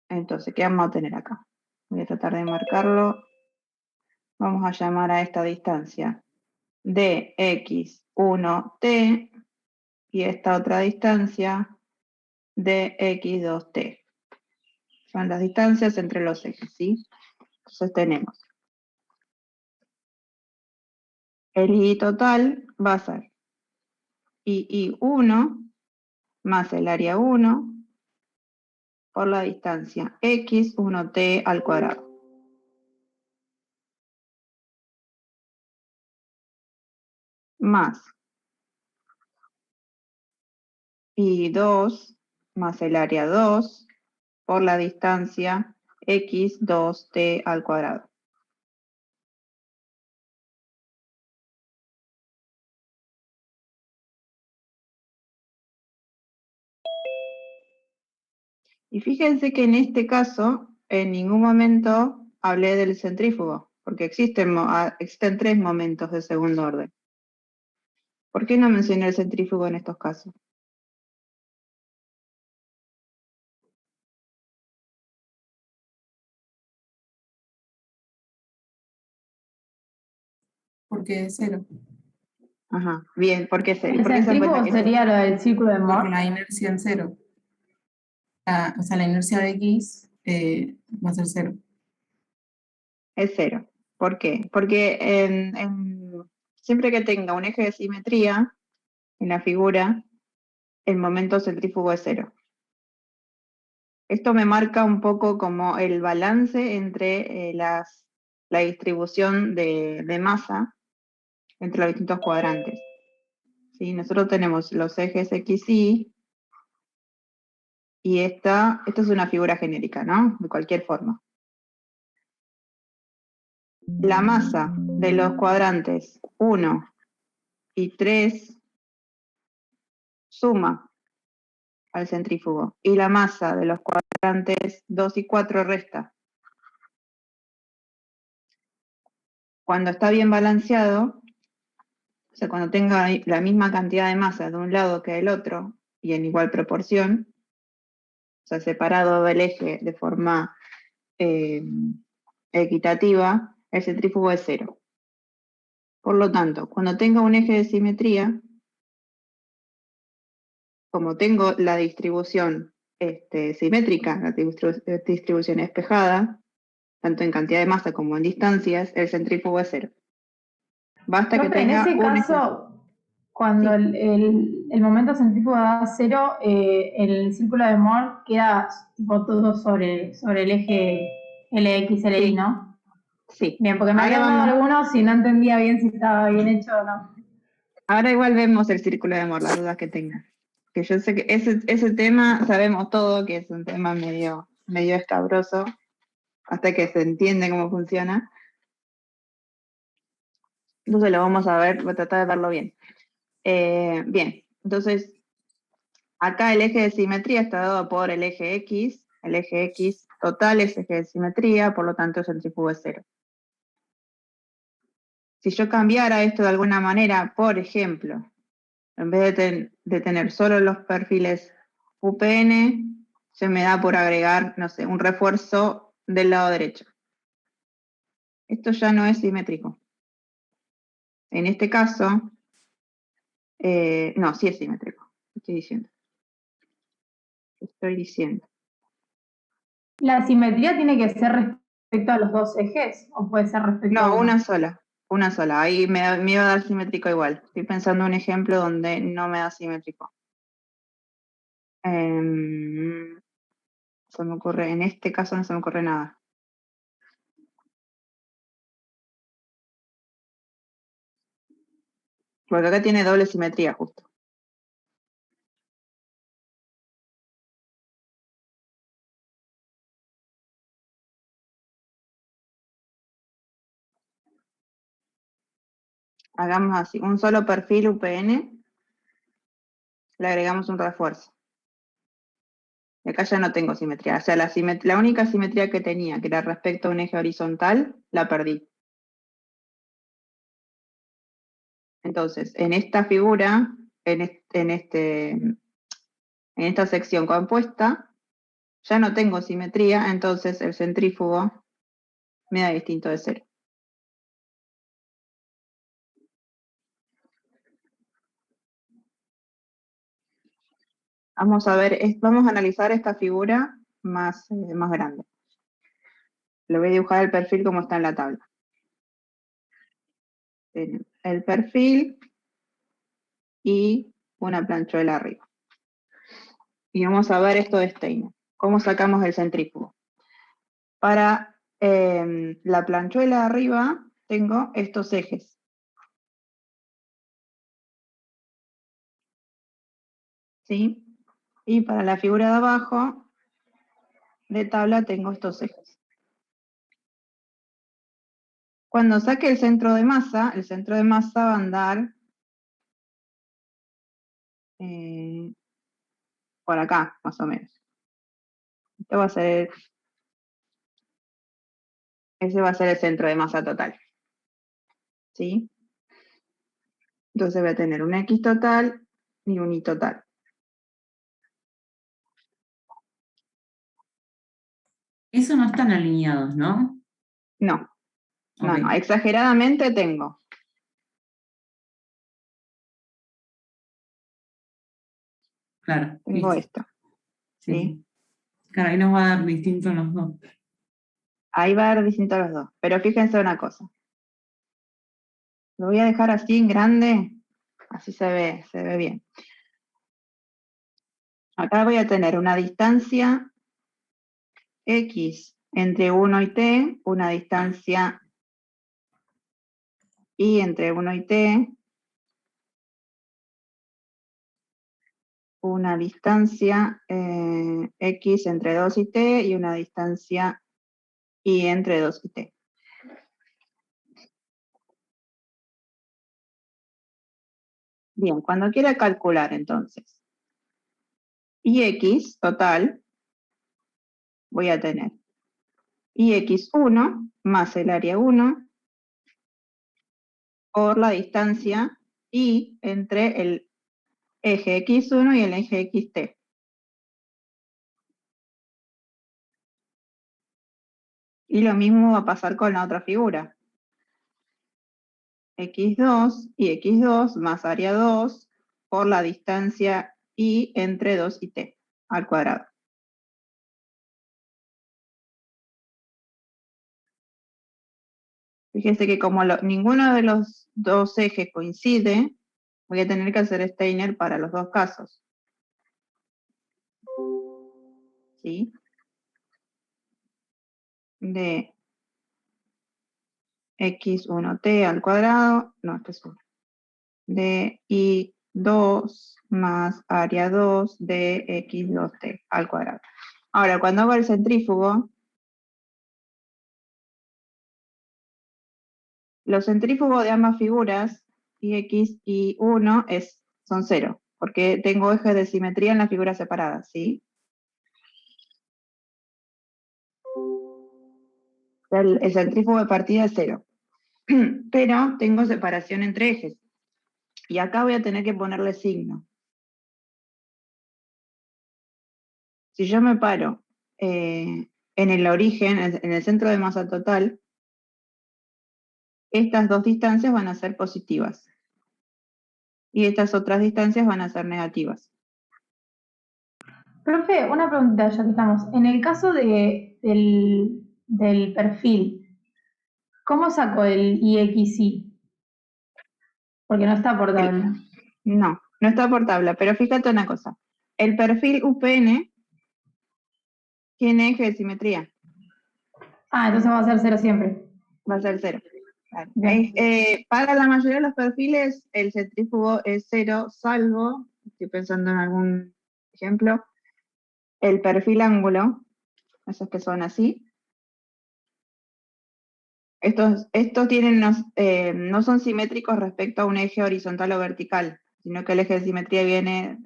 Entonces, ¿qué vamos a tener acá? Voy a tratar de marcarlo. Vamos a llamar a esta distancia dx1t y esta otra distancia dx2t. Son las distancias entre los ejes, ¿sí? Entonces tenemos el I total va a ser II1 más el área 1 por la distancia x1t al cuadrado. Más I2 más el área 2 por la distancia x2t al cuadrado. Y fíjense que en este caso, en ningún momento hablé del centrífugo, porque existen 3 momentos de segundo orden. ¿Por qué no mencioné el centrífugo en estos casos? Porque es cero. Ajá, bien, ¿por qué cero? El centrífugo sería lo del círculo de Por Moore. la inercia en cero. O sea, la inercia de X va a ser cero. Es cero. ¿Por qué? Porque siempre que tenga un eje de simetría en la figura, el momento centrífugo es cero. Esto me marca un poco como el balance entre la distribución de masa entre los distintos cuadrantes. ¿Sí? Nosotros tenemos los ejes X, Y, y esta es una figura genérica, ¿no? De cualquier forma. La masa de los cuadrantes 1 y 3 suma al centrífugo, y la masa de los cuadrantes 2 y 4 resta. Cuando está bien balanceado, o sea, cuando tenga la misma cantidad de masa de un lado que del otro, y en igual proporción, o sea, separado del eje de forma equitativa, el centrífugo es cero. Por lo tanto, cuando tenga un eje de simetría, como tengo la distribución simétrica, la distribución espejada, tanto en cantidad de masa como en distancias, el centrífugo es cero. Basta que Profe, en tenga ese un eje. caso, cuando Sí. el momento centrífugo da cero, el círculo de Moore queda tipo todo sobre el eje LX, LY, Sí, ¿no? sí. Bien, porque me Ahora habían dado vamos, algunos y no entendía bien si estaba bien hecho o no. ahora igual vemos el círculo de Moore, las dudas que tengan. Que yo sé que ese tema sabemos todo, que es un tema medio escabroso, hasta que se entiende cómo funciona. Entonces lo vamos a ver, voy a tratar de verlo bien. Bien, entonces acá el eje de simetría está dado por el eje X total es eje de simetría, por lo tanto el centrífugo es cero. Si yo cambiara esto de alguna manera, por ejemplo, en vez de tener solo los perfiles UPN, se me da por agregar, no sé, un refuerzo del lado derecho. Esto ya no es simétrico. En este caso, no, sí es simétrico. Estoy diciendo. ¿La simetría tiene que ser respecto a los dos ejes o puede ser respecto a No, uno? una sola. Ahí me iba a dar simétrico igual. Estoy pensando en un ejemplo donde no me da simétrico. Se me ocurre, en este caso no se me ocurre nada. Porque acá tiene doble simetría justo. Hagamos así, un solo perfil UPN, le agregamos un refuerzo. Y acá ya no tengo simetría. O sea, la única simetría que tenía, que era respecto a un eje horizontal, la perdí. Entonces, en esta figura, en esta sección compuesta, ya no tengo simetría, entonces el centrífugo me da distinto de 0. Vamos a ver, vamos a analizar esta figura más grande. Lo voy a dibujar el perfil como está en la tabla. El perfil y una planchuela arriba. Y vamos a ver esto de Steiner. ¿Cómo sacamos el centrífugo? Para la planchuela arriba tengo estos ejes. ¿Sí? Y para la figura de abajo de tabla tengo estos ejes. Cuando saque el centro de masa va a andar por acá, más o menos. Ese va a ser el centro de masa total. ¿Sí? Entonces voy a tener un X total y un Y total. Eso no están alineados, ¿no? No, no, Ok. no, exageradamente tengo. Claro. Tengo listo. esto. Sí, ¿Sí? sí. Claro, ahí nos va a dar distinto los dos. Ahí va a dar distinto los dos. Pero fíjense una cosa. Lo voy a dejar así en grande. Así se ve bien. Acá voy a tener una distancia X entre 1 y T, una distancia Y entre 1 y T, una distancia X entre 2 y T y una distancia Y entre 2 y T. Bien, cuando quiera calcular entonces Ix total, voy a tener Ix1 más el área 1 por la distancia Y entre el eje X1 y el eje XT. Y lo mismo va a pasar con la otra figura. X2 y X2 más área 2 por la distancia Y entre 2 y T al cuadrado. Fíjense que como ninguno de los dos ejes coincide, voy a tener que hacer Steiner para los dos casos. ¿Sí? De X1T al cuadrado, no, esto es 1. De Y2 más área 2 de X2T al cuadrado. Ahora, cuando hago el centrífugo, los centrífugos de ambas figuras, Ix y 1, son 0, porque tengo ejes de simetría en las figuras separadas, ¿sí? El centrífugo de partida es 0. Pero tengo separación entre ejes. Y acá voy a tener que ponerle signo. Si yo me paro en el origen, en el centro de masa total, estas dos distancias van a ser positivas. Y estas otras distancias van a ser negativas. Profe, una pregunta ya que estamos. En el caso del perfil, ¿cómo saco el IXI? Porque no está por tabla. No, no está por tabla, pero fíjate una cosa. El perfil UPN tiene eje de simetría. Ah, entonces va a ser 0 siempre. Va a ser 0. Claro. Bien. Para la mayoría de los perfiles, el centrífugo es 0, salvo, estoy pensando en algún ejemplo, el perfil ángulo, esos que son así. Estos tienen no son simétricos respecto a un eje horizontal o vertical, sino que el eje de simetría viene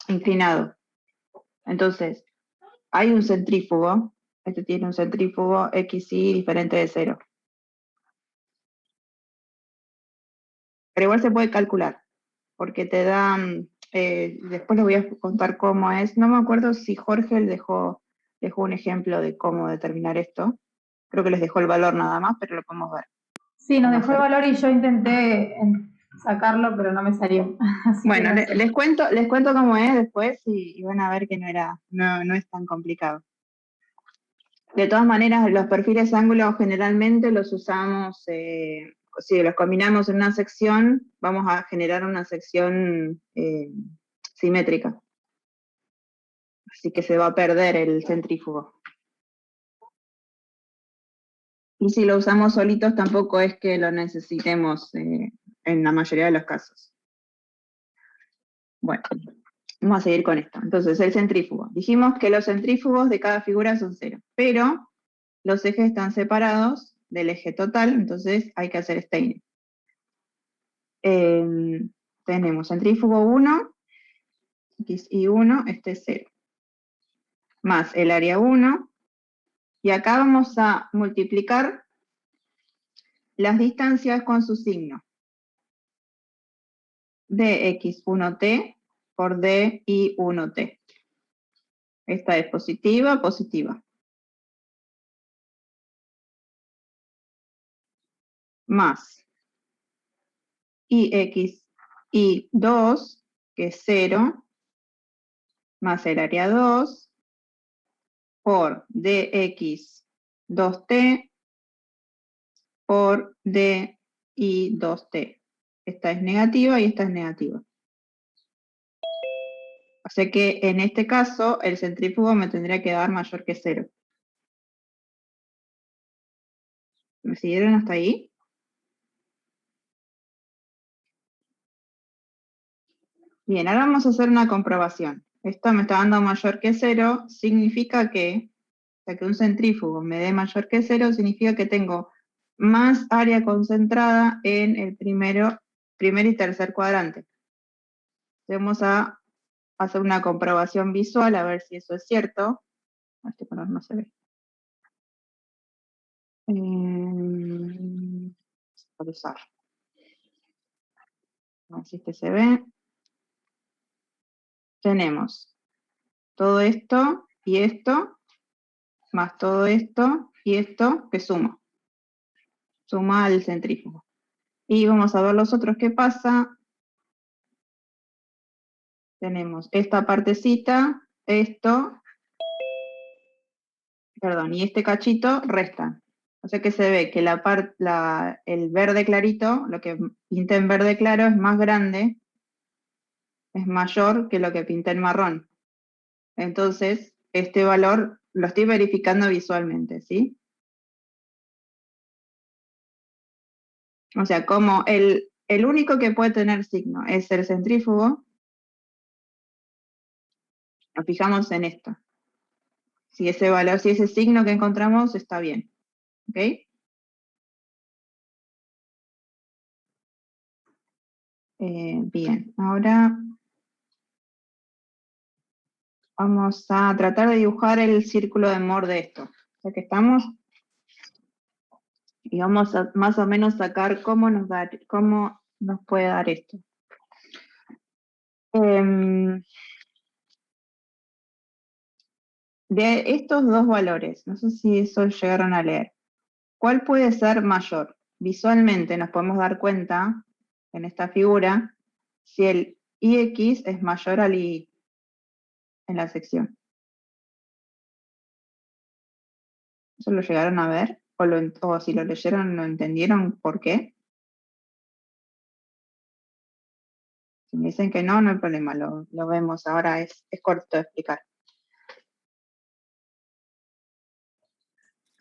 inclinado. Entonces, hay un centrífugo, este tiene un centrífugo XY diferente de 0. Pero igual se puede calcular, porque te dan, después les voy a contar cómo es. No me acuerdo si Jorge le dejó dejó un ejemplo de cómo determinar esto. Creo que les dejó el valor nada más, pero lo podemos ver. Sí, nos dejó el valor y yo intenté sacarlo, pero no me salió. Así que Bueno, no sé. les cuento cómo es después y van a ver que no es tan complicado. De todas maneras, los perfiles ángulos generalmente los usamos, si los combinamos en una sección, vamos a generar una sección simétrica. Así que se va a perder el centrífugo. Y si lo usamos solitos, tampoco es que lo necesitemos en la mayoría de los casos. Bueno, vamos a seguir con esto. Entonces, el centrífugo. Dijimos que los centrífugos de cada figura son 0, pero los ejes están separados del eje total, entonces hay que hacer staining. Tenemos centrífugo 1, x y 1, este es 0. Más el área 1, y acá vamos a multiplicar las distancias con su signo. dx1t por di1t. Esta es positiva, positiva. Más ix y2, que es 0, más el área 2, por dx2t por di2t. Esta es negativa y esta es negativa. O sea que en este caso el centrífugo me tendría que dar mayor que 0. ¿Me siguieron hasta ahí? Bien, ahora vamos a hacer una comprobación. Esto me está dando mayor que 0, significa que, o sea, que un centrífugo me dé mayor que 0, significa que tengo más área concentrada en el primer y tercer cuadrante. Vamos a hacer una comprobación visual a ver si eso es cierto. Este color no se ve. Usar. A ver si este se ve. Tenemos todo esto y esto, más todo esto y esto, que suma. Suma al centrífugo. Y vamos a ver los otros qué pasa. Tenemos esta partecita, esto, perdón, y este cachito resta. O sea que se ve que el verde clarito, lo que pinté en verde claro es más grande, es mayor que lo que pinté en marrón. Entonces, este valor lo estoy verificando visualmente, ¿sí? O sea, como el único que puede tener signo es el centrífugo, nos fijamos en esto. Si ese valor, si ese signo que encontramos está bien. ¿Ok? Bien, ahora vamos a tratar de dibujar el círculo de Moore de esto. O sea que estamos, y vamos a más o menos sacar cómo nos puede dar esto. De estos dos valores, no sé si eso llegaron a leer, ¿cuál puede ser mayor? Visualmente nos podemos dar cuenta, en esta figura, si el IX es mayor al I en la sección. ¿Eso lo llegaron a ver? O si lo leyeron, ¿lo entendieron por qué? Si me dicen que no, no hay problema, lo vemos ahora, es corto de explicar.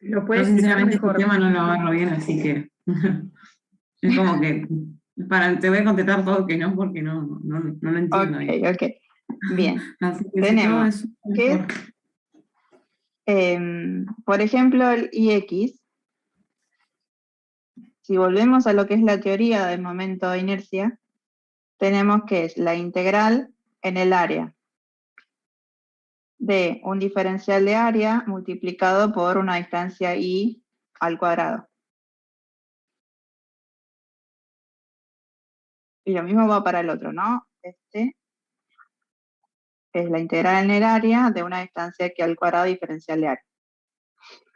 ¿Lo Yo puedes explicar sinceramente este mejor? tema no lo agarro bien, así que es como que te voy a contestar todo que no, porque no lo entiendo bien. Ok. Bien. Así que Tenemos si todo es que, por ejemplo, el IX, si volvemos a lo que es la teoría del momento de inercia, tenemos que es la integral en el área de un diferencial de área multiplicado por una distancia I al cuadrado. Y lo mismo va para el otro, ¿no? Este que es la integral en el área de una distancia X al cuadrado diferencial de área.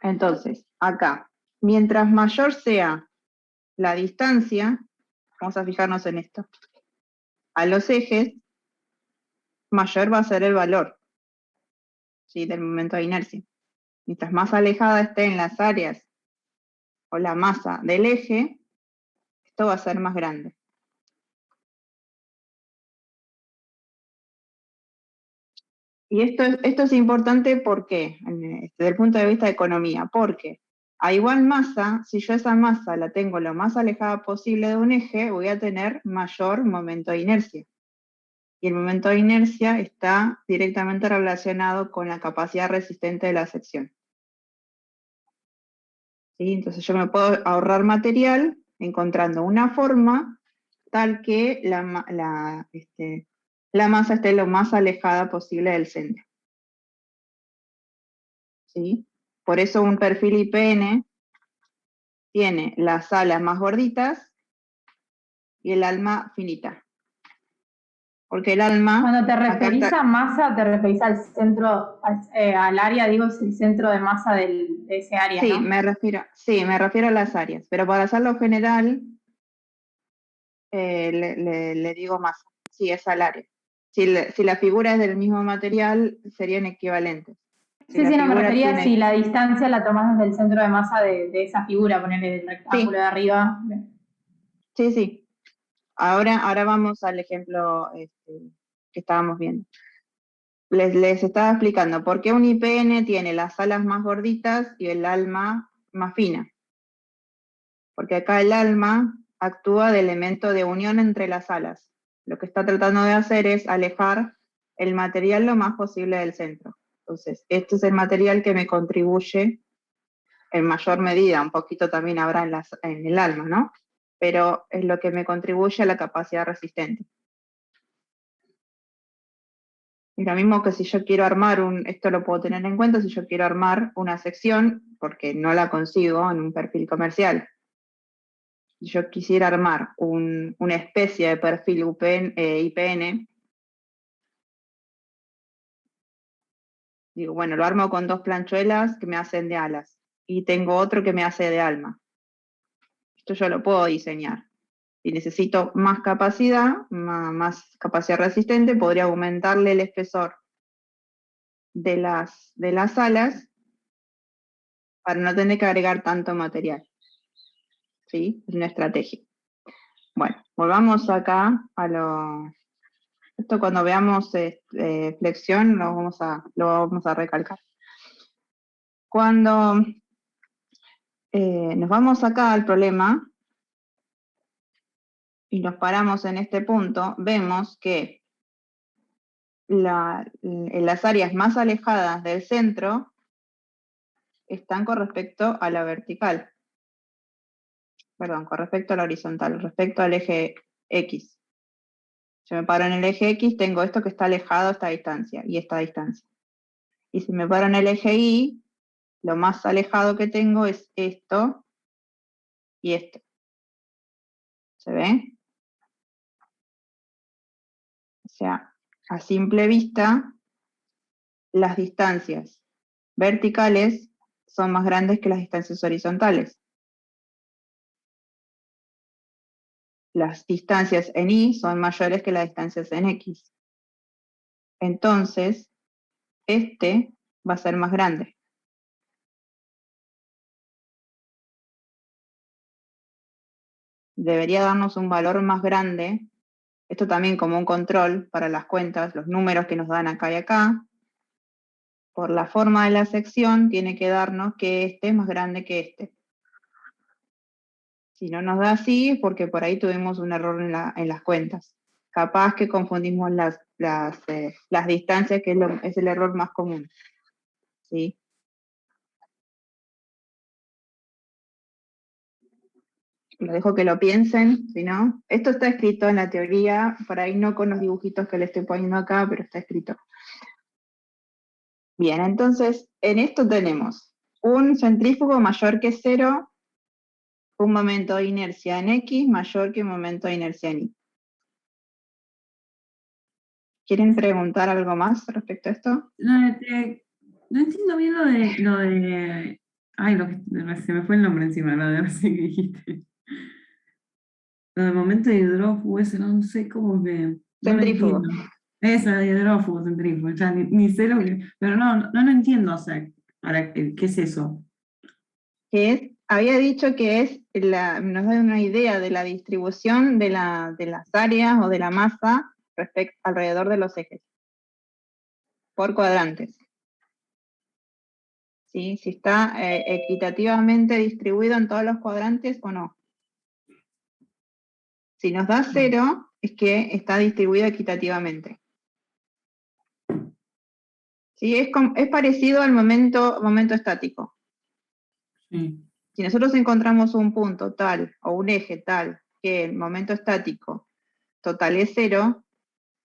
Entonces, acá, mientras mayor sea la distancia, vamos a fijarnos en esto, a los ejes, mayor va a ser el valor, ¿sí?, del momento de inercia. Mientras más alejada esté en las áreas o la masa del eje, esto va a ser más grande. Y esto es importante porque, desde el punto de vista de economía, porque a igual masa, si yo esa masa la tengo lo más alejada posible de un eje, voy a tener mayor momento de inercia. Y el momento de inercia está directamente relacionado con la capacidad resistente de la sección. ¿Sí? Entonces yo me puedo ahorrar material encontrando una forma tal que la masa esté lo más alejada posible del centro. ¿Sí? Por eso un perfil IPN tiene las alas más gorditas y el alma finita. Porque el alma... Cuando te referís a masa, te referís al centro, al área, digo, es el centro de masa de ese área, sí, ¿no? me refiero a las áreas, pero para hacerlo general, le digo masa. Sí, es al área. Si la figura es del mismo material, serían equivalentes. Si Sí, la no, me figura refería tiene... si la distancia la tomás desde el centro de masa de esa figura, ponerle el rectángulo de arriba. Sí. Ahora vamos al ejemplo que estábamos viendo. Les estaba explicando por qué un IPN tiene las alas más gorditas y el alma más fina. Porque acá el alma actúa de elemento de unión entre las alas. Lo que está tratando de hacer es alejar el material lo más posible del centro. Entonces, este es el material que me contribuye en mayor medida, un poquito también habrá en el alma, ¿no? Pero es lo que me contribuye a la capacidad resistente. Es lo mismo que si yo quiero armar esto lo puedo tener en cuenta, si yo quiero armar una sección, porque no la consigo en un perfil comercial. Si yo quisiera armar una especie de perfil IPN, digo, bueno, lo armo con 2 planchuelas que me hacen de alas, y tengo otro que me hace de alma. Esto yo lo puedo diseñar. Si necesito más capacidad resistente, podría aumentarle el espesor de las alas para no tener que agregar tanto material. ¿Sí? Es una estrategia. Bueno, volvamos acá a esto cuando veamos flexión lo vamos a recalcar. Cuando nos vamos acá al problema y nos paramos en este punto, vemos que en las áreas más alejadas del centro están con respecto a la vertical. Perdón, con respecto a la horizontal, respecto al eje X. Si me paro en el eje X, tengo esto que está alejado a esta distancia y esta distancia. Y si me paro en el eje Y, lo más alejado que tengo es esto y esto. ¿Se ve? O sea, a simple vista, las distancias verticales son más grandes que las distancias horizontales. Las distancias en Y son mayores que las distancias en X. Entonces, este va a ser más grande. Debería darnos un valor más grande. Esto también como un control para las cuentas, los números que nos dan acá y acá. Por la forma de la sección, tiene que darnos que este es más grande que este. Si no nos da así, es porque por ahí tuvimos un error en las cuentas. Capaz que confundimos las distancias, que es el error más común. ¿Sí? Lo dejo que lo piensen, si no. Esto está escrito en la teoría, por ahí no con los dibujitos que le estoy poniendo acá, pero está escrito. Bien, entonces, en esto tenemos un centrífugo mayor que 0, un momento de inercia en X mayor que un momento de inercia en Y. ¿Quieren preguntar algo más respecto a esto? No entiendo bien ay, se me fue el nombre encima, lo de no sé qué dijiste. Lo de momento de hidrófugo, ese no sé cómo que. No lo Centrífugo. entiendo. Esa de hidrófugo, centrífugo, ya ni sé lo que. Pero no lo entiendo, o sea, ahora, ¿qué es eso? Había dicho que nos da una idea de la distribución de las áreas o de la masa alrededor de los ejes, por cuadrantes. ¿Sí? Si está equitativamente distribuido en todos los cuadrantes o no. Si nos da 0, es que está distribuido equitativamente. ¿Sí? Es parecido al momento estático. Sí. Si nosotros encontramos un punto tal o un eje tal que el momento estático total es 0,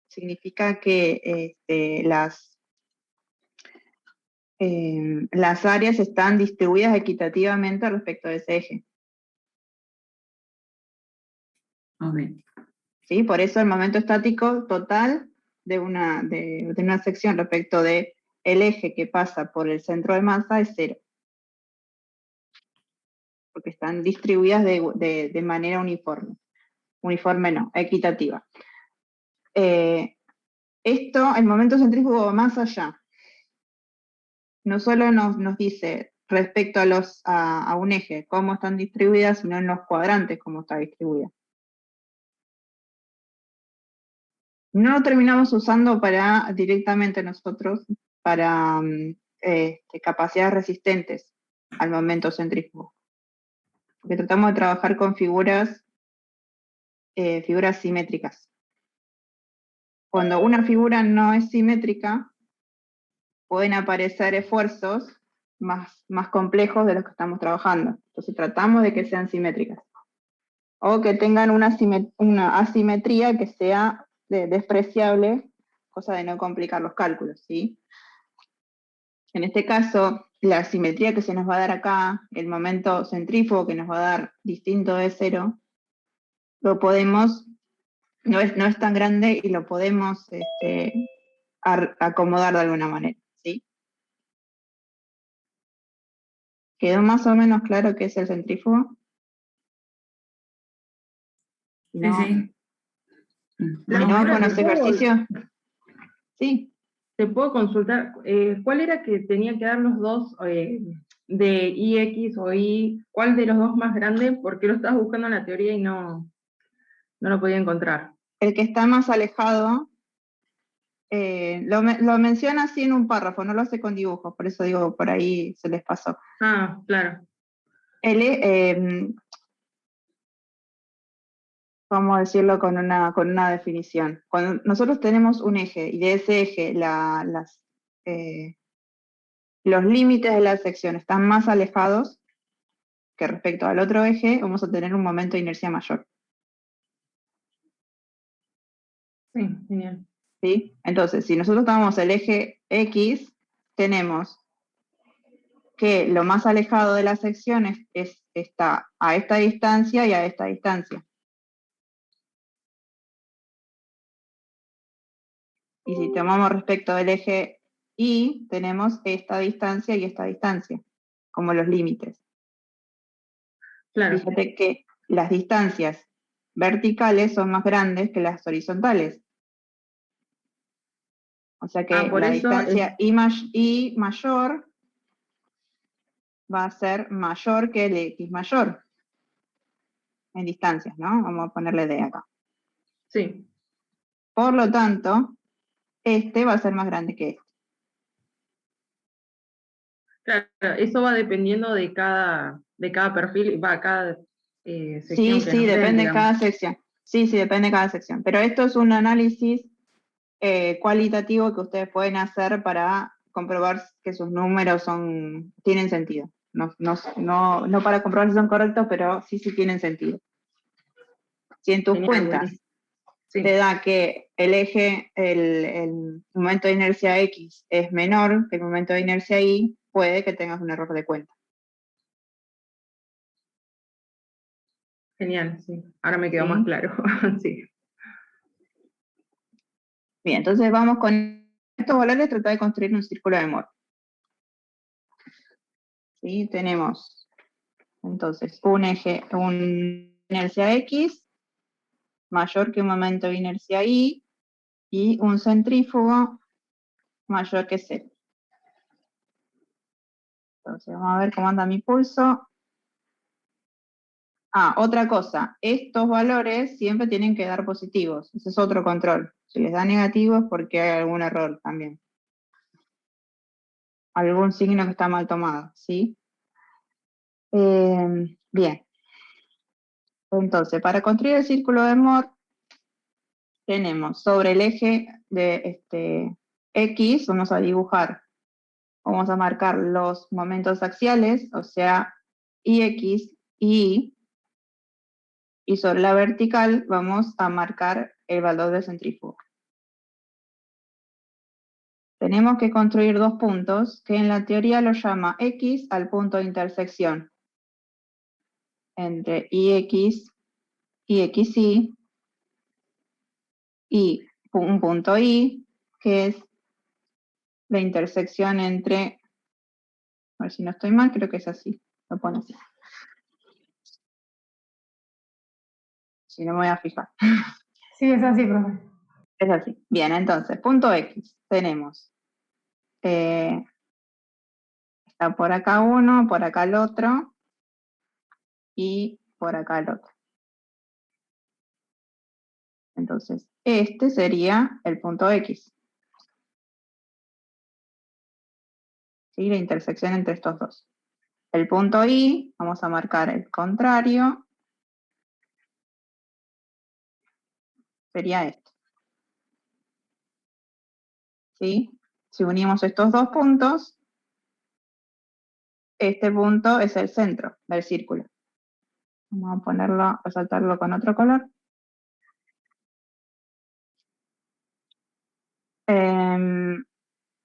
significa que las áreas están distribuidas equitativamente respecto de ese eje. Ok. ¿Sí? Por eso el momento estático total de una sección respecto de el eje que pasa por el centro de masa es 0. Porque están distribuidas de manera uniforme. Uniforme no, equitativa. El momento centrífugo va más allá. No solo nos dice respecto a un eje cómo están distribuidas, sino en los cuadrantes cómo está distribuida. No lo terminamos usando directamente nosotros para capacidades resistentes al momento centrífugo. Porque tratamos de trabajar con figuras simétricas. Cuando una figura no es simétrica, pueden aparecer esfuerzos más complejos de los que estamos trabajando. Entonces tratamos de que sean simétricas. O que tengan una asimetría que sea despreciable, cosa de no complicar los cálculos, ¿sí? En este caso, la simetría que se nos va a dar acá, el momento centrífugo que nos va a dar distinto de 0, lo podemos, no es tan grande y lo podemos acomodar de alguna manera, ¿sí? ¿Quedó más o menos claro qué es el centrífugo? No. Sí. Si no, con los ejercicios. Sí. Te puedo consultar, ¿cuál era que tenía que dar los dos de IX o Y? ¿Cuál de los dos más grande? Porque lo estabas buscando en la teoría y no lo podía encontrar. El que está más alejado, lo menciona así en un párrafo, no lo hace con dibujos, por eso digo, por ahí se les pasó. Ah, claro. Vamos a decirlo con una definición. Cuando nosotros tenemos un eje y de ese eje los límites de la sección están más alejados que respecto al otro eje, vamos a tener un momento de inercia mayor. Sí, genial. ¿Sí? Entonces, si nosotros tomamos el eje X, tenemos que lo más alejado de la sección está a esta distancia y a esta distancia. Y si tomamos respecto del eje Y, tenemos esta distancia y esta distancia, como los límites. Claro. Fíjate que las distancias verticales son más grandes que las horizontales. O sea que la distancia I mayor va a ser mayor que el X mayor. En distancias, ¿no? Vamos a ponerle D acá. Sí. Por lo tanto, este va a ser más grande que este. Claro, eso va dependiendo de cada perfil, cada sección que Sí, nos den, depende de digamos. cada sección. Sí, depende de cada sección. Pero esto es un análisis cualitativo que ustedes pueden hacer para comprobar que sus números tienen sentido. No para comprobar si son correctos, pero sí tienen sentido. Si en tus Genial, cuentas buenísimo. Sí. te da que el eje, el momento de inercia X es menor que el momento de inercia Y, puede que tengas un error de cuenta. Genial, sí. Ahora me quedó ¿Sí? más claro. Sí. Bien, entonces vamos con estos valores, tratar de construir un círculo de Moore. ¿Sí? Tenemos entonces un eje, una inercia X mayor que un momento de inercia Y y un centrífugo mayor que Z. Entonces vamos a ver cómo anda mi pulso. Otra cosa, estos valores siempre tienen que dar positivos, ese es otro control. Si les da negativos porque hay algún error también. Algún signo que está mal tomado, ¿sí? Bien. Entonces, para construir el círculo de Moore, tenemos sobre el eje de X, vamos a dibujar, vamos a marcar los momentos axiales, o sea, IX y Y sobre la vertical vamos a marcar el valor de centrífugo. Tenemos que construir dos puntos que en la teoría lo llama X al punto de intersección entre IX y XY y un punto Y que es la intersección entre, a ver si no estoy mal, creo que es así, lo pone así. Si no me voy a fijar. Sí, es así, profe. Es así. Bien, entonces, punto X, tenemos, está por acá uno, por acá el otro, y por acá el otro. Entonces, este sería el punto X. ¿Sí? La intersección entre estos dos. El punto Y, vamos a marcar el contrario, sería este. ¿Sí? Si unimos estos dos puntos, este punto es el centro del círculo. Vamos a ponerlo, resaltarlo con otro color.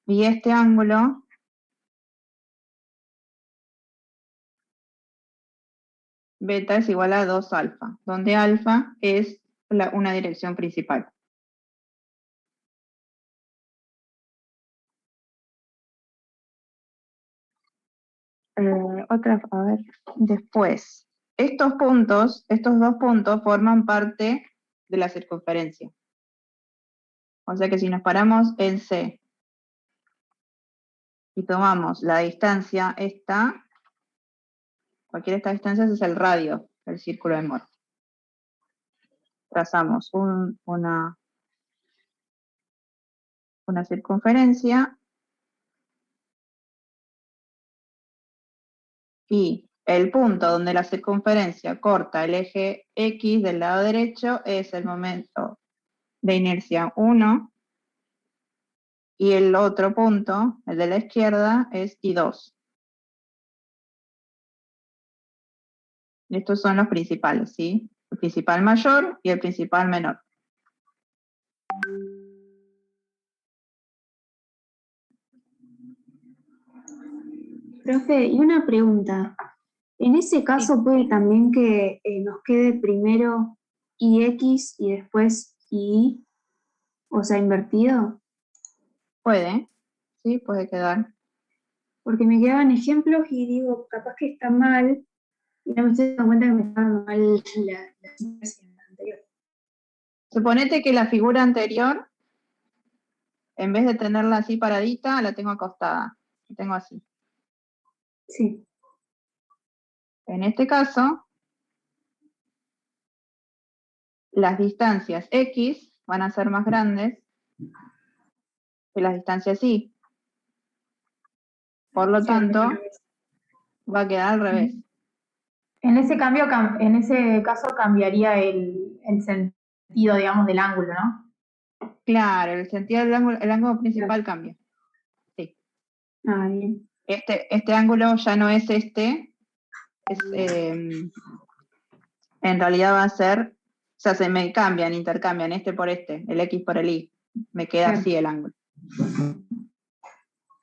Y este ángulo beta es igual a 2 alfa, donde alfa es una dirección principal. A ver, después, estos dos puntos forman parte de la circunferencia. O sea que si nos paramos en C y tomamos la distancia esta, cualquiera de estas distancias es el radio del círculo de Moore. Trazamos una circunferencia y el punto donde la circunferencia corta el eje X del lado derecho es el momento de inercia 1 y el otro punto, el de la izquierda, es I2. Estos son los principales, ¿sí? El principal mayor y el principal menor. Profe, y una pregunta. En ese caso puede también que nos quede primero IX y después Y, o sea, invertido, Puede, sí, puede quedar. porque me quedaban ejemplos y digo, capaz que está mal, y no me estoy dando cuenta que me estaba dando mal la situación anterior. Suponete que la figura anterior, en vez de tenerla así paradita, la tengo acostada. La tengo así. Sí, En este caso, las distancias X van a ser más grandes que las distancias Y. Por lo sí, tanto, va a quedar al revés. En ese caso cambiaría el sentido, digamos, del ángulo, ¿no? Claro, el sentido del ángulo, el ángulo principal cambia. Sí. Ah, bien. Este ángulo ya no es este. En realidad va a ser, o sea, se me intercambian este por este, el X por el Y. Me queda Claro. así el ángulo.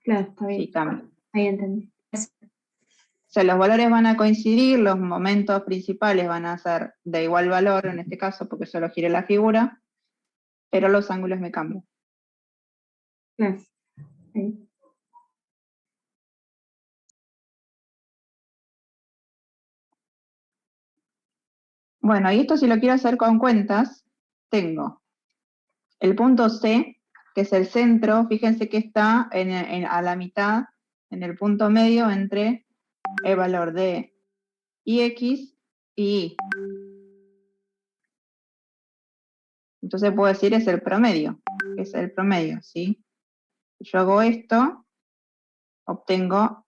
Claro, está bien. Sí, cambia. Ahí entendí. O sea, los valores van a coincidir, los momentos principales van a ser de igual valor, en este caso, porque solo giré la figura, pero los ángulos me cambian. Claro. Sí. Bueno, y esto si lo quiero hacer con cuentas, tengo el punto C, que es el centro, fíjense que está a la mitad, en el punto medio entre el valor de IX y Y. Entonces puedo decir es el promedio, ¿sí? Si yo hago esto, obtengo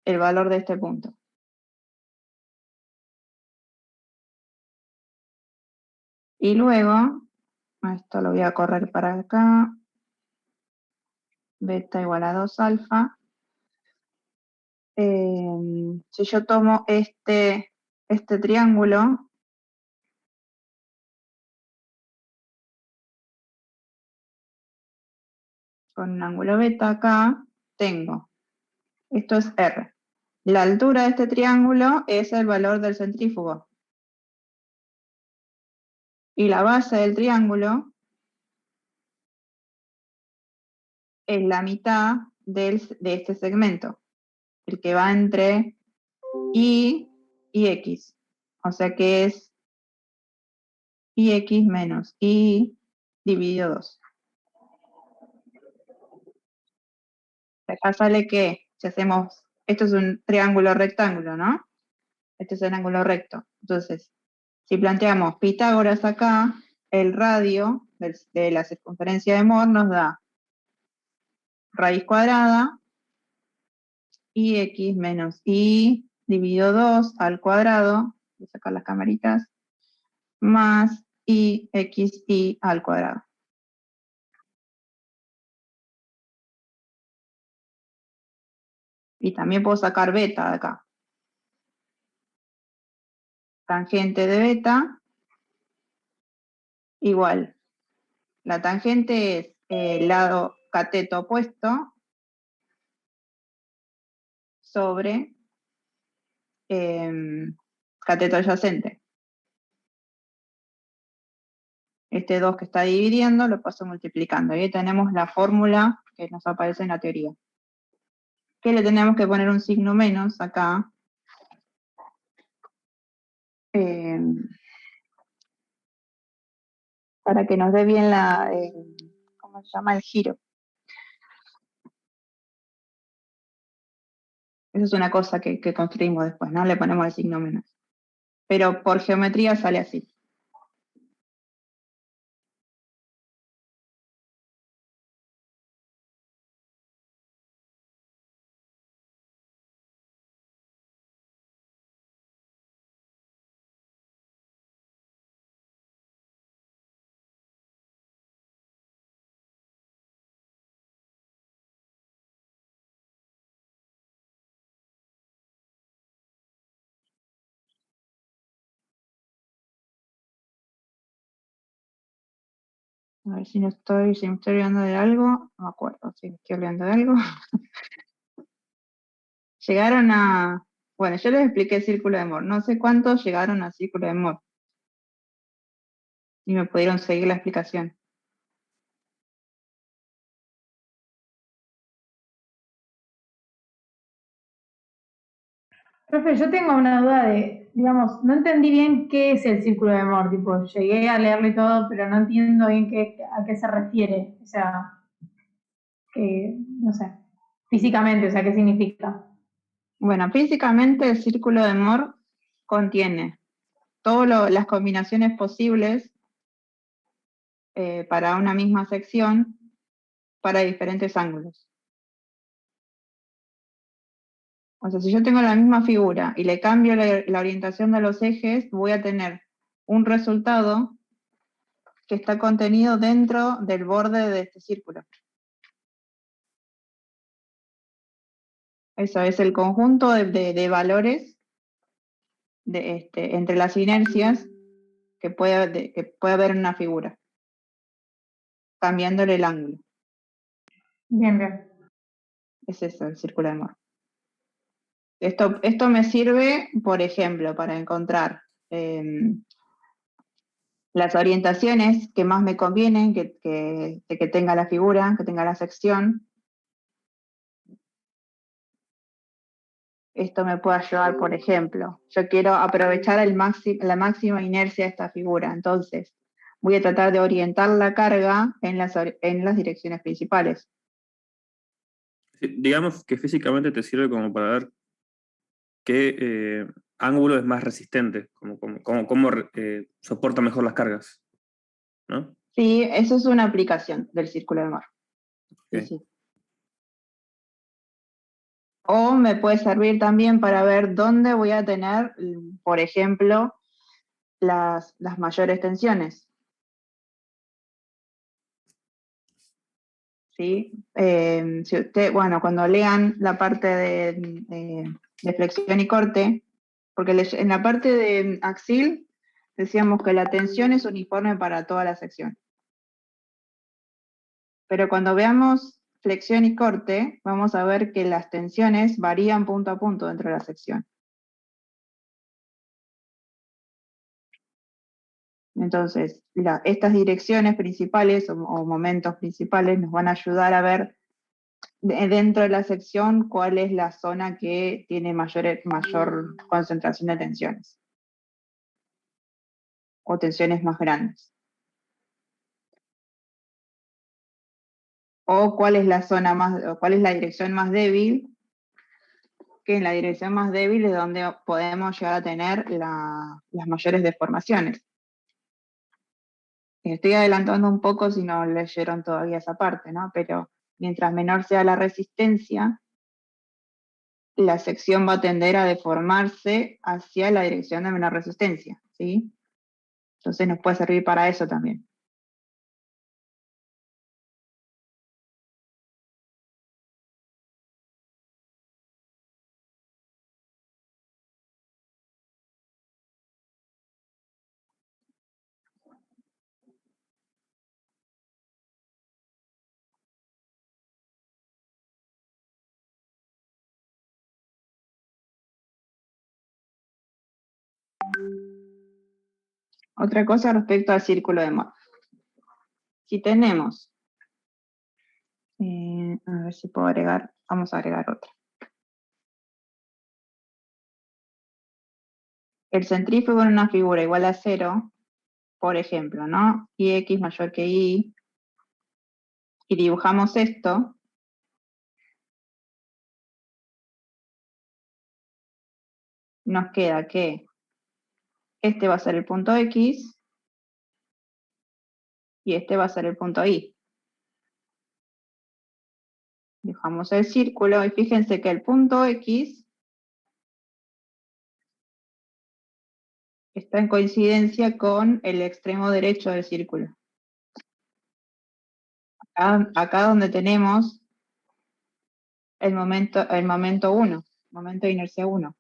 el valor de este punto. Y luego, esto lo voy a correr para acá, beta igual a 2 alfa. Si yo tomo este triángulo, con un ángulo beta acá, tengo, esto es R. La altura de este triángulo es el valor del centrífugo. Y la base del triángulo es la mitad de este segmento, el que va entre Y y X. O sea que es IX menos Y dividido 2. Acá sale que si hacemos, esto es un triángulo rectángulo, ¿no? Este es el ángulo recto. Entonces, si planteamos Pitágoras acá, el radio de la circunferencia de Mohr nos da raíz cuadrada, IX menos Y dividido 2 al cuadrado, voy a sacar las camaritas, más IXI al cuadrado. Y también puedo sacar beta de acá. Tangente de beta igual. La tangente es el lado cateto opuesto sobre cateto adyacente. Este 2 que está dividiendo lo paso multiplicando. Ahí tenemos la fórmula que nos aparece en la teoría. Que le tenemos que poner un signo menos acá. Para que nos dé bien ¿cómo se llama? El giro. Esa es una cosa que construimos después, ¿no? Le ponemos el signo menos. Pero por geometría sale así. A ver si me estoy olvidando de algo. No me acuerdo si me estoy olvidando de algo. Llegaron a... Bueno, yo les expliqué el círculo de Mohr. No sé cuántos llegaron al círculo de Mohr. Y me pudieron seguir la explicación. Profe, yo tengo una duda de, digamos, no entendí bien qué es el círculo de Mohr, tipo, llegué a leerle todo, pero no entiendo bien a qué se refiere, o sea, no sé, físicamente, o sea, qué significa. Bueno, físicamente el círculo de Mohr contiene todas las combinaciones posibles para una misma sección para diferentes ángulos. O sea, si yo tengo la misma figura y le cambio la orientación de los ejes, voy a tener un resultado que está contenido dentro del borde de este círculo. Eso es el conjunto de valores entre las inercias que puede haber en una figura, cambiándole el ángulo. Bien, bien. Es eso, el círculo de Mohr. Esto me sirve, por ejemplo, para encontrar las orientaciones que más me convienen que tenga la figura, que tenga la sección. Esto me puede ayudar, por ejemplo, yo quiero aprovechar la máxima inercia de esta figura, entonces voy a tratar de orientar la carga en las direcciones principales. Sí, digamos que físicamente te sirve como para ver qué ángulo es más resistente, cómo soporta mejor las cargas, ¿no? Sí, eso es una aplicación del círculo de Moore. Sí, Ok. sí. O me puede servir también para ver dónde voy a tener, por ejemplo, las mayores tensiones. ¿Sí? Si usted, bueno, cuando lean la parte de flexión y corte, porque en la parte de axil decíamos que la tensión es uniforme para toda la sección. Pero cuando veamos flexión y corte, vamos a ver que las tensiones varían punto a punto dentro de la sección. Entonces, estas direcciones principales o momentos principales nos van a ayudar a ver dentro de la sección cuál es la zona que tiene mayor concentración de tensiones o tensiones más grandes. O cuál es cuál es la dirección más débil, que en la dirección más débil es donde podemos llegar a tener las mayores deformaciones. Estoy adelantando un poco si no leyeron todavía esa parte, ¿no? Pero mientras menor sea la resistencia, la sección va a tender a deformarse hacia la dirección de menor resistencia, ¿sí? Entonces nos puede servir para eso también. Otra cosa respecto al círculo de Moore. Si tenemos, a ver si puedo agregar, vamos a agregar otra. El centrífugo en una figura igual a 0, por ejemplo, ¿no? Y x mayor que y, y dibujamos esto, nos queda que este va a ser el punto x y este va a ser el punto y. Dibujamos el círculo y fíjense que el punto x está en coincidencia con el extremo derecho del círculo. Acá donde tenemos el momento 1, momento de inercia 1.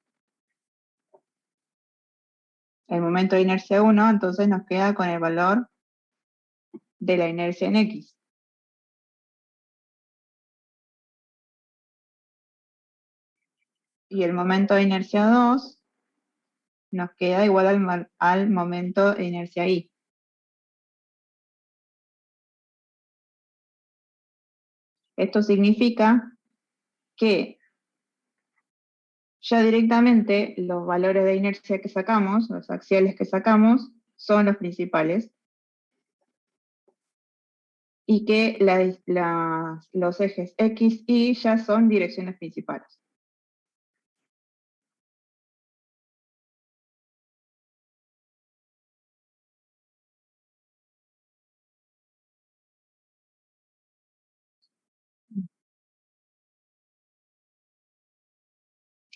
El momento de inercia 1, entonces nos queda con el valor de la inercia en x. Y el momento de inercia 2 nos queda igual al momento de inercia y. Esto significa que ya directamente los valores de inercia que sacamos, los axiales que sacamos, son los principales, y que los ejes X y ya son direcciones principales.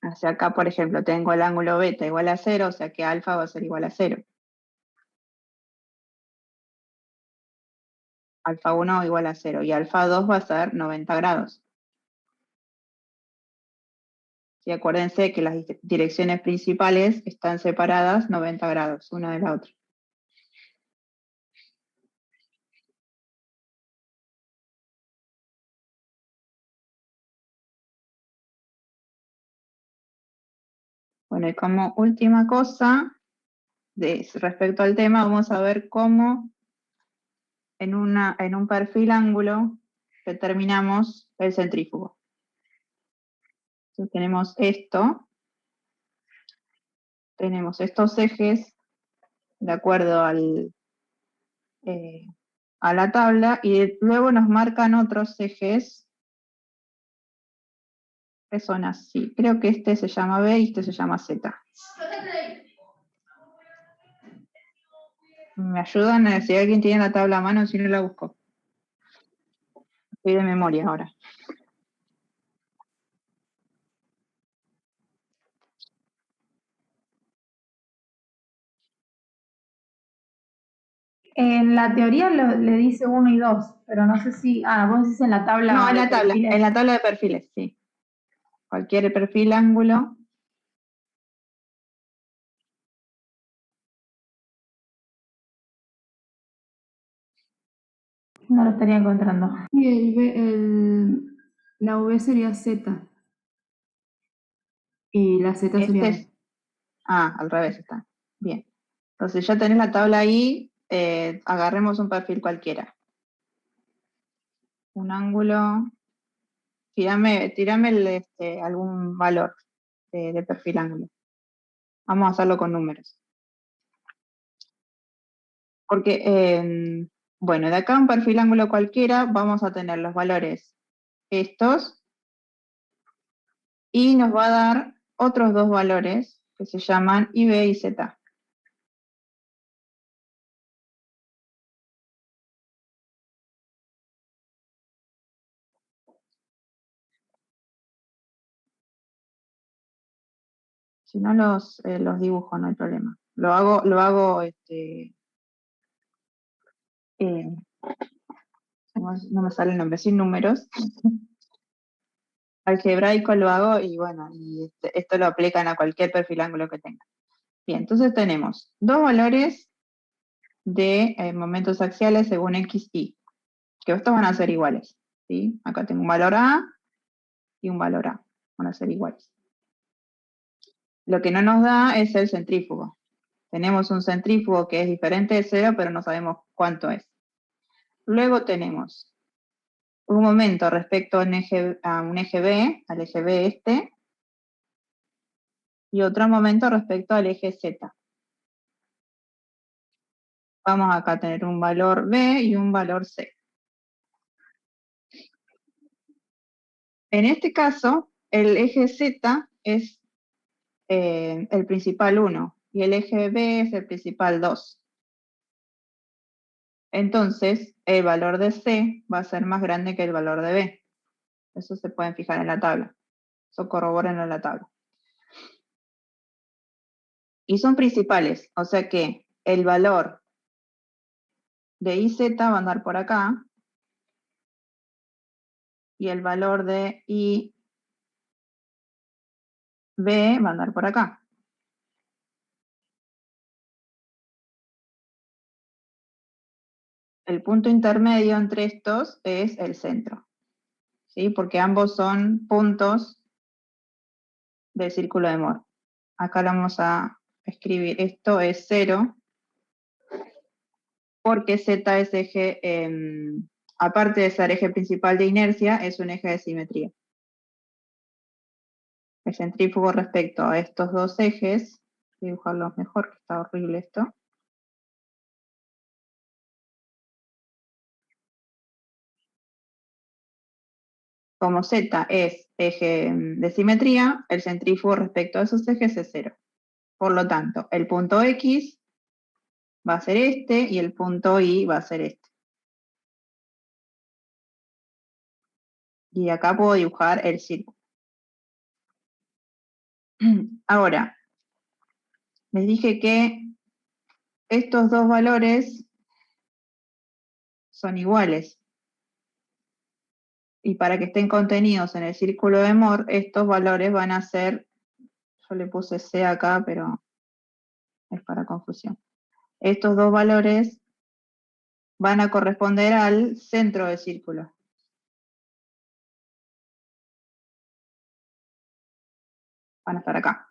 Hacia acá, por ejemplo, tengo el ángulo beta igual a 0, o sea que alfa va a ser igual a 0. Alfa 1 igual a 0 y alfa 2 va a ser 90 grados. Y acuérdense que las direcciones principales están separadas 90 grados una de la otra. Bueno, y como última cosa, respecto al tema, vamos a ver cómo en un perfil ángulo determinamos el centrífugo. Entonces tenemos esto, tenemos estos ejes de acuerdo a la tabla, y luego nos marcan otros ejes que son así. Creo que este se llama B y este se llama Z. ¿Me ayudan? Si alguien tiene la tabla a mano, si no la busco. Estoy de memoria ahora. En la teoría le dice 1 y 2, pero no sé si... Ah, vos decís en la tabla No, en de la tabla, perfiles. en la tabla de perfiles, sí. Cualquier perfil ángulo. No lo estaría encontrando. Y la V sería Z. Y la Z sería Este es, B. al revés está. Bien. Entonces ya tenés la tabla ahí, agarremos un perfil cualquiera. Un ángulo. Tírame algún valor de perfil ángulo. Vamos a hacerlo con números. Porque, bueno, de acá un perfil ángulo cualquiera vamos a tener los valores estos y nos va a dar otros dos valores que se llaman IB y Z. Si no los dibujo, no hay problema. Lo hago, no me sale el nombre, sin números. Algebraico lo hago y bueno, esto lo aplican a cualquier perfil ángulo que tenga. Bien, entonces tenemos dos valores de momentos axiales según X, Y, que estos van a ser iguales. ¿Sí? Acá tengo un valor A y un valor A, van a ser iguales. Lo que no nos da es el centrífugo. Tenemos un centrífugo que es diferente de 0, pero no sabemos cuánto es. Luego tenemos un momento respecto a un eje B, al eje B este, y otro momento respecto al eje Z. Vamos acá a tener un valor B y un valor C. En este caso, el eje Z es el principal 1 y el eje B es el principal 2. Entonces, el valor de C va a ser más grande que el valor de B. Eso se pueden fijar en la tabla. Eso corrobórenlo en la tabla. Y son principales, o sea que el valor de IZ va a andar por acá y el valor de IB va a andar por acá. El punto intermedio entre estos es el centro, ¿sí? Porque ambos son puntos del círculo de Moore. Acá lo vamos a escribir, esto es 0, porque Z es eje, aparte de ser eje principal de inercia, es un eje de simetría. El centrífugo respecto a estos dos ejes, voy a dibujarlo mejor, que está horrible esto. Como Z es eje de simetría, el centrífugo respecto a esos ejes es 0. Por lo tanto, el punto X va a ser este y el punto Y va a ser este. Y acá puedo dibujar el círculo. Ahora, les dije que estos dos valores son iguales. Y para que estén contenidos en el círculo de Moore, estos valores van a ser, yo le puse C acá, pero es para confusión. Estos dos valores van a corresponder al centro del círculo. Van a estar acá.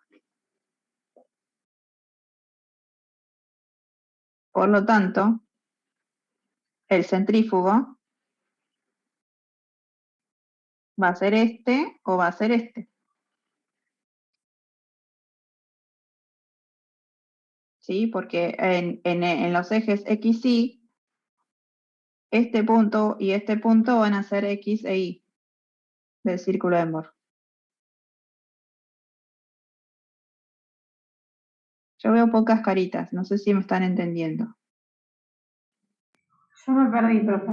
Por lo tanto, el centrífugo va a ser este o va a ser este. ¿Sí? Porque en los ejes X, Y, este punto y este punto van a ser X e Y del círculo de Moore. Yo veo pocas caritas, no sé si me están entendiendo. Yo me perdí, profe.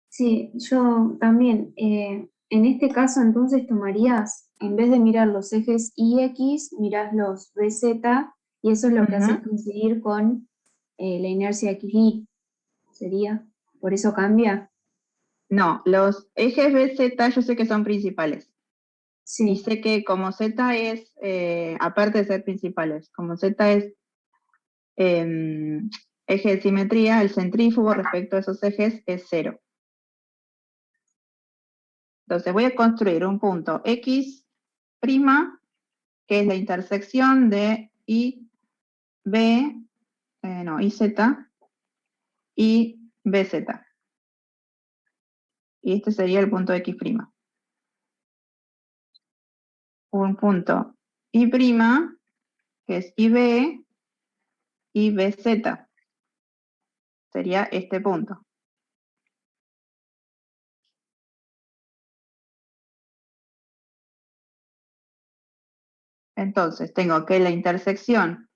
Sí, yo también. En este caso, entonces tomarías, en vez de mirar los ejes Y, X, mirás los BZ, y eso es lo que haces coincidir con la inercia XY. ¿Sería? ¿Por eso cambia? No, los ejes BZ yo sé que son principales. Y Sí, sé que como Z es, aparte de ser principales, como Z es eje de simetría, el centrífugo respecto a esos ejes es 0. Entonces voy a construir un punto X', que es la intersección de IZ y BZ. Y este sería el punto X'. Un punto Y', que es IB y BZ. Sería este punto. Entonces tengo que la intersección,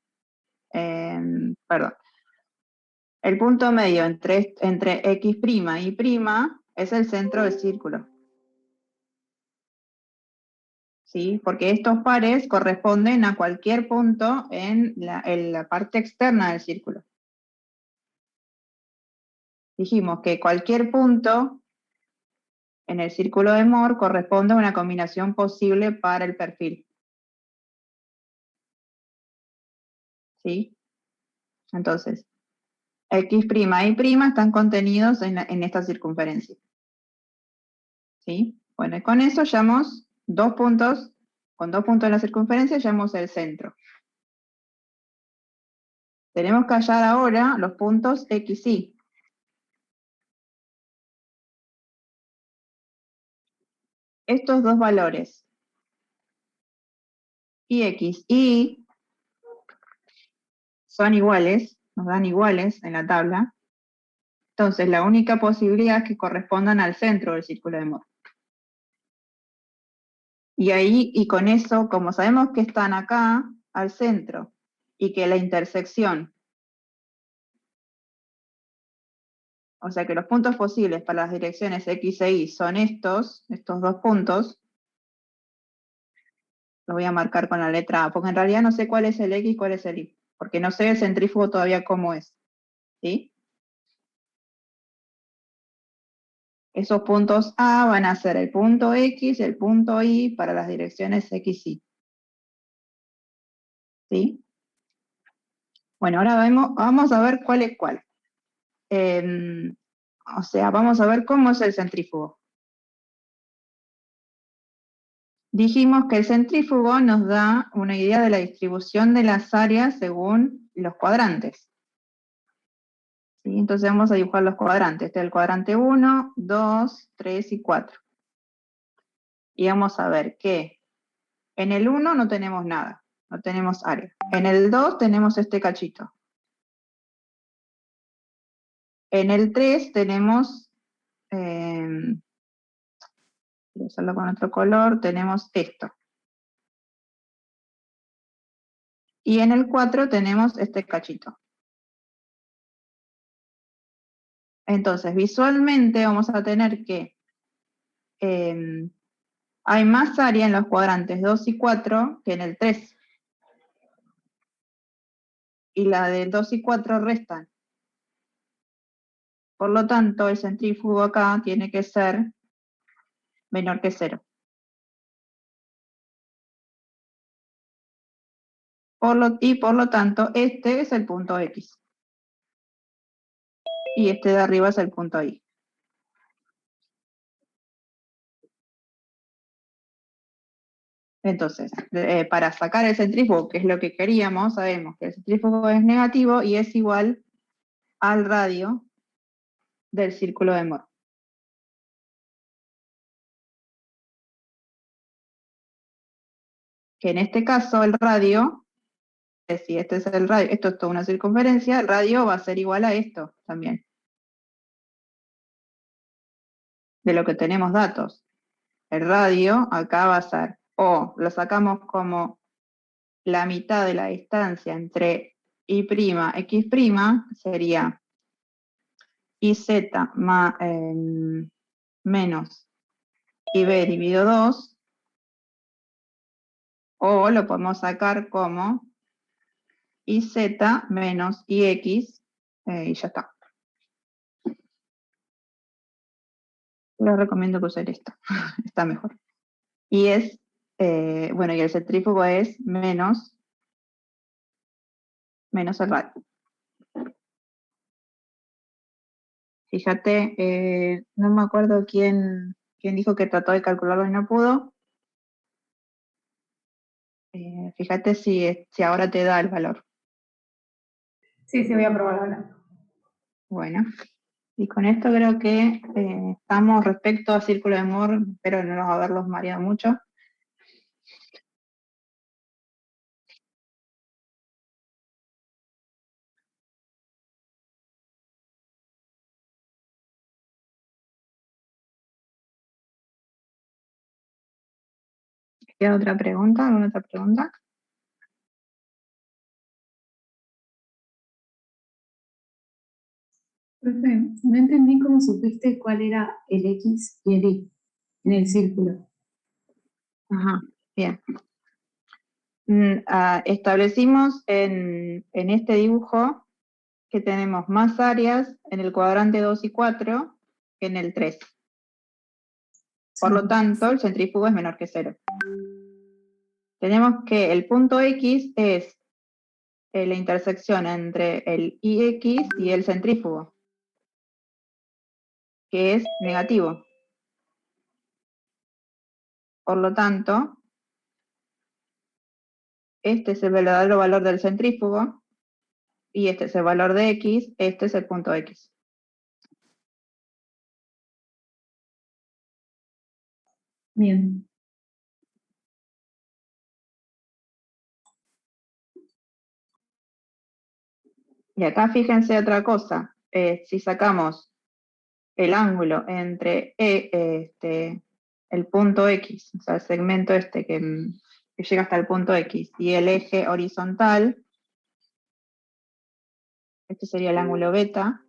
perdón, el punto medio entre X' y Y' es el centro del círculo. ¿Sí? Porque estos pares corresponden a cualquier punto en la parte externa del círculo. Dijimos que cualquier punto en el círculo de Moore corresponde a una combinación posible para el perfil. ¿Sí? Entonces, X' y Y' están contenidos en esta circunferencia. ¿Sí? Bueno, y con eso hallamos dos puntos, con 2 puntos en la circunferencia hallamos el centro. Tenemos que hallar ahora los puntos X, Y. Estos dos valores, y X y son iguales, nos dan iguales en la tabla. Entonces, la única posibilidad es que correspondan al centro del círculo de Moore. Y ahí, y con eso, como sabemos que están acá, al centro, y que la intersección, o sea que los puntos posibles para las direcciones X e Y son estos dos puntos, los voy a marcar con la letra A, porque en realidad no sé cuál es el X y cuál es el Y, porque no sé el centrífugo todavía cómo es. ¿Sí? Esos puntos A van a ser el punto X y el punto Y para las direcciones X, Y. ¿Sí? Bueno, ahora vamos a ver cuál es cuál. O sea, vamos a ver cómo es el centrífugo. Dijimos que el centrífugo nos da una idea de la distribución de las áreas según los cuadrantes. ¿Sí? Entonces vamos a dibujar los cuadrantes. Este es el cuadrante 1, 2, 3 y 4. Y vamos a ver que en el 1 no tenemos nada, no tenemos área. En el 2 tenemos este cachito. En el 3 tenemos, voy a hacerlo con otro color, tenemos esto. Y en el 4 tenemos este cachito. Entonces, visualmente vamos a tener que hay más área en los cuadrantes 2 y 4 que en el 3. Y la de 2 y 4 restan. Por lo tanto, el centrífugo acá tiene que ser menor que 0. Y por lo tanto, este es el punto X. Y este de arriba es el punto Y. Entonces, para sacar el centrífugo, que es lo que queríamos, sabemos que el centrífugo es negativo y es igual al radio del círculo de Moore. Que en este caso el radio, si este es el radio, esto es toda una circunferencia, el radio va a ser igual a esto también. De lo que tenemos datos. El radio acá va a ser, o lo sacamos como la mitad de la distancia entre y', x', sería iz menos ib dividido 2, o lo podemos sacar como iz menos ix, y ya está. Les recomiendo que usen esto, está mejor. Y es, bueno, y el centrífugo es menos el radio. Fíjate, no me acuerdo quién dijo que trató de calcularlo y no pudo. Fíjate si ahora te da el valor. Sí, voy a probar ahora. Bueno, y con esto creo que estamos respecto a círculo de Moore, espero no haberlos mareado mucho. ¿Queda otra pregunta? ¿Alguna otra pregunta? Profe, no entendí cómo supiste cuál era el X y el Y en el círculo. Ajá, bien. Establecimos en este dibujo que tenemos más áreas en el cuadrante 2 y 4 que en el 3. Por lo tanto, el centrífugo es menor que 0. Tenemos que el punto X es la intersección entre el IX y el centrífugo, que es negativo. Por lo tanto, este es el verdadero valor del centrífugo, y este es el valor de X, este es el punto X. Bien. Y acá fíjense otra cosa, si sacamos el ángulo entre el punto X, o sea, el segmento este que llega hasta el punto X, y el eje horizontal, este sería el ángulo beta,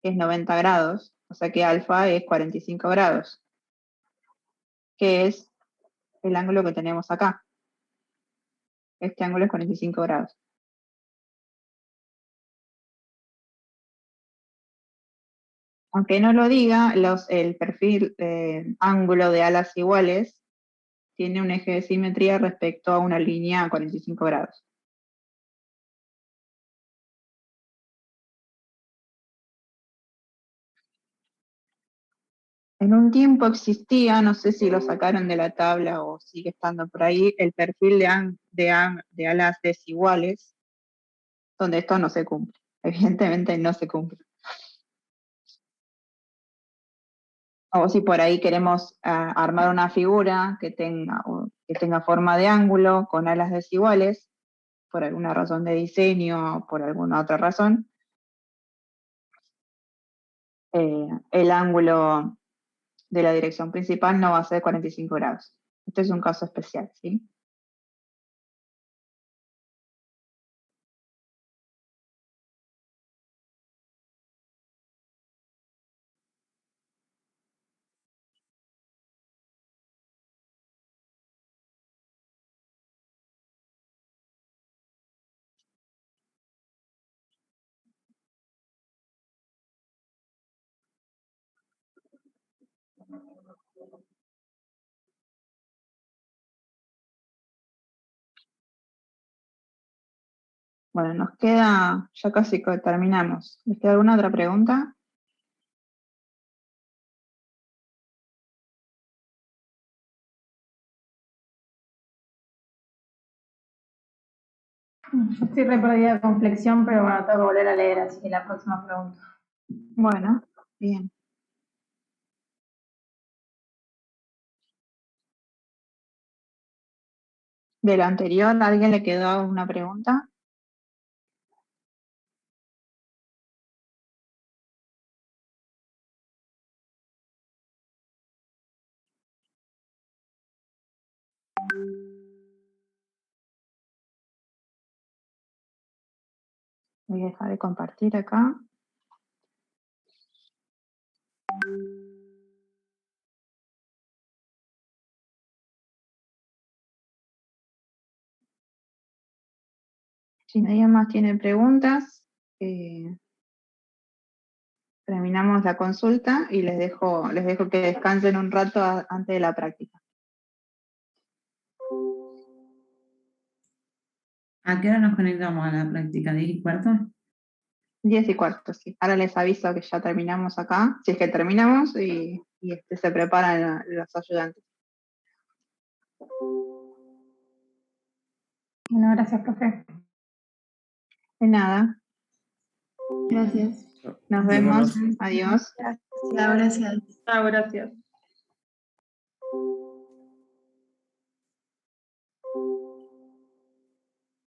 que es 90 grados, o sea que alfa es 45 grados, que es el ángulo que tenemos acá. Este ángulo es 45 grados. Aunque no lo diga, el perfil ángulo de alas iguales tiene un eje de simetría respecto a una línea a 45 grados. En un tiempo existía, no sé si lo sacaron de la tabla o sigue estando por ahí, el perfil de alas desiguales, donde esto no se cumple. Evidentemente no se cumple. O si por ahí queremos armar una figura que tenga forma de ángulo con alas desiguales, por alguna razón de diseño o por alguna otra razón, el ángulo de la dirección principal no va a ser 45 grados. Este es un caso especial, ¿sí? Bueno, nos queda, ya casi que terminamos. ¿Les queda alguna otra pregunta? Yo estoy re perdida con flexión, pero bueno, tengo que volver a leer, así que la próxima pregunta. Bueno, bien. De lo anterior, ¿a alguien le quedó una pregunta? Voy a dejar de compartir acá. Si nadie más tiene preguntas, terminamos la consulta y les dejo que descansen un rato antes de la práctica. ¿A qué hora nos conectamos a la práctica? ¿10:15? 10:15, sí. Ahora les aviso que ya terminamos acá, si es que terminamos, y se preparan los ayudantes. Bueno, gracias, profe. De nada, Gracias. nos vemos. Vámonos. Adiós. Chao, gracias. Chao, gracias.